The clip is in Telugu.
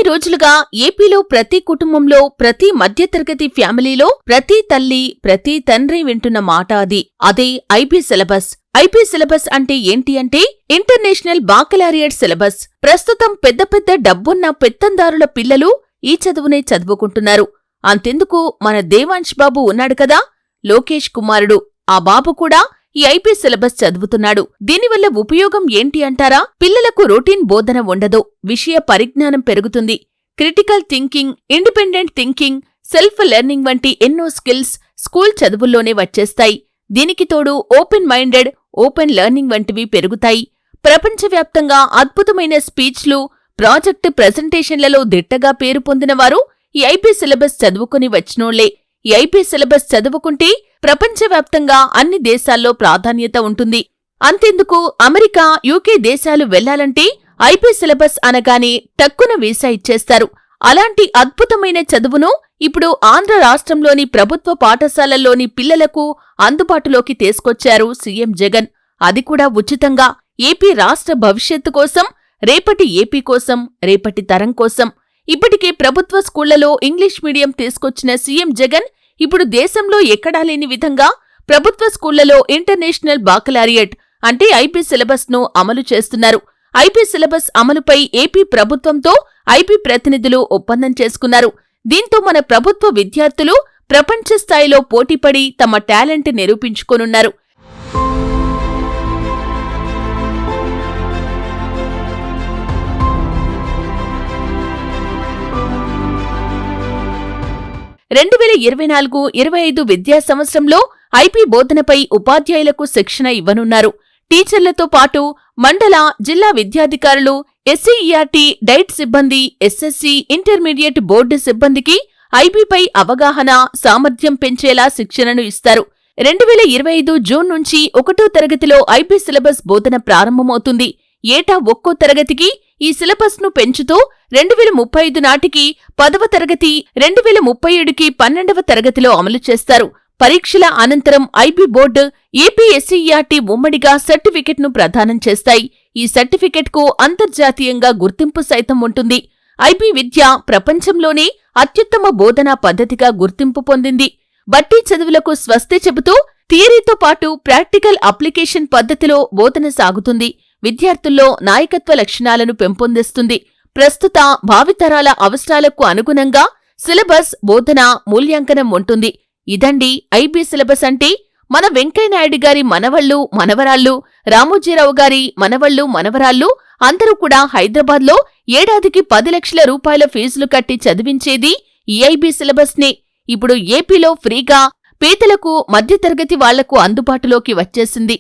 కొన్ని రోజులుగా ఏపీలో ప్రతి కుటుంబంలో, ప్రతి మధ్యతరగతి ఫ్యామిలీలో, ప్రతి తల్లి, ప్రతి తండ్రి వింటున్న మాట అదే ఐపీ సిలబస్. ఐపీ సిలబస్ అంటే ఏంటి అంటే ఇంటర్నేషనల్ బాకలారియట్ సిలబస్. ప్రస్తుతం పెద్ద పెద్ద డబ్బున్న పెత్తందారుల పిల్లలు ఈ చదువునే చదువుకుంటున్నారు. అంతెందుకు మన దేవాంశ్ బాబు ఉన్నాడు కదా, లోకేష్ కుమారుడు, ఆ బాబు కూడా ఈ ఐపీ సిలబస్ చదువుతున్నాడు. దీనివల్ల ఉపయోగం ఏంటి అంటారా? పిల్లలకు రొటీన్ బోధన ఉండదు, విషయ పరిజ్ఞానం పెరుగుతుంది. Critical thinking, independent thinking, self learning వంటి ఎన్నో స్కిల్స్ స్కూల్ చదువుల్లోనే వచ్చేస్తాయి. దీనికి తోడు ఓపెన్ మైండెడ్, ఓపెన్ లెర్నింగ్ వంటివి పెరుగుతాయి. ప్రపంచవ్యాప్తంగా అద్భుతమైన స్పీచ్లు, ప్రాజెక్టు ప్రెజెంటేషన్లలో దిట్టగా పేరు పొందినవారు ఈ ఐపీ సిలబస్ చదువుకుని వచ్చినోళ్లే. ఈ ఐపీ సిలబస్ చదువుకుంటే ప్రపంచవ్యాప్తంగా అన్ని దేశాల్లో ప్రాధాన్యత ఉంటుంది. అంతెందుకు అమెరికా, యూకే దేశాలు వెళ్లాలంటే ఐపీ సిలబస్ అనగానే టక్కున వీసా ఇచ్చేస్తారు. అలాంటి అద్భుతమైన చదువును ఇప్పుడు ఆంధ్ర రాష్ట్రంలోని ప్రభుత్వ పాఠశాలల్లోని పిల్లలకు అందుబాటులోకి తీసుకొచ్చారు సీఎం జగన్. అది కూడా ఉచితంగా. ఏపీ రాష్ట్ర భవిష్యత్తు కోసం, రేపటి ఏపీ కోసం, రేపటి తరం కోసం. ఇప్పటికే ప్రభుత్వ స్కూళ్లలో ఇంగ్లీష్ మీడియం తీసుకొచ్చిన సీఎం జగన్ ఇప్పుడు దేశంలో ఎక్కడా లేని విధంగా ప్రభుత్వ స్కూళ్లలో ఇంటర్నేషనల్ బాకలారియట్ అంటే ఐపీ సిలబస్ ను అమలు చేస్తున్నారు. ఐపీ సిలబస్ అమలుపై ఏపీ ప్రభుత్వంతో ఐపీ ప్రతినిధులు ఒప్పందం చేసుకున్నారు. దీంతో మన ప్రభుత్వ విద్యార్థులు ప్రపంచ స్థాయిలో పోటీపడి తమ టాలెంట్ నిరూపించుకోనున్నారు. రెండు 2024-25 విద్యా సంవత్సరంలో ఐపీ బోధనపై ఉపాధ్యాయులకు శిక్షణ ఇవ్వనున్నారు. టీచర్లతో పాటు మండల, జిల్లా విద్యాధికారులు, ఎస్సీఈఆర్టీ, డైట్ సిబ్బంది, ఎస్ఎస్సీ, ఇంటర్మీడియట్ బోర్డు సిబ్బందికి ఐపీపై అవగాహన, సామర్థ్యం పెంచేలా శిక్షణను ఇస్తారు. 2025 జూన్ నుంచి 1వ తరగతిలో ఐపీ సిలబస్ బోధన ప్రారంభమవుతుంది. ఏటా ఒక్కో తరగతికి ఈ సిలబస్ ను పెంచుతూ 2035 నాటికి 10వ తరగతి, 2037కి 12వ తరగతిలో అమలు చేస్తారు. పరీక్షల అనంతరం ఐపీ బోర్డు, ఏపీ ఎస్సీఈఆర్టీ ఉమ్మడిగా సర్టిఫికెట్ను ప్రదానం చేస్తాయి. ఈ సర్టిఫికెట్కు అంతర్జాతీయంగా గుర్తింపు సైతం ఉంటుంది. ఐపీ విద్య ప్రపంచంలోనే అత్యుత్తమ బోధనా పద్ధతిగా గుర్తింపు పొందింది. బట్టి చదువులకు స్వస్తి చెబుతూ థియరీతో పాటు ప్రాక్టికల్ అప్లికేషన్ పద్ధతిలో బోధన సాగుతుంది. విద్యార్థుల్లో నాయకత్వ లక్షణాలను పెంపొందిస్తుంది. ప్రస్తుత భావితరాల అవసరాలకు అనుగుణంగా సిలబస్, బోధన, మూల్యాంకనం ఉంటుంది. ఇదండి ఐపీ సిలబస్ అంటే. మన వెంకయ్యనాయుడు గారి మనవళ్లు, మనవరాళ్లు, రామోజీరావు గారి మనవళ్లు, మనవరాళ్లు అందరూ కూడా హైదరాబాద్లో ఏడాదికి 10 లక్షల రూపాయల ఫీజులు కట్టి చదివించేది ఈ ఐపీ సిలబస్నే. ఇప్పుడు ఏపీలో ఫ్రీగా పేదలకు, మధ్యతరగతి వాళ్లకు అందుబాటులోకి వచ్చేసింది.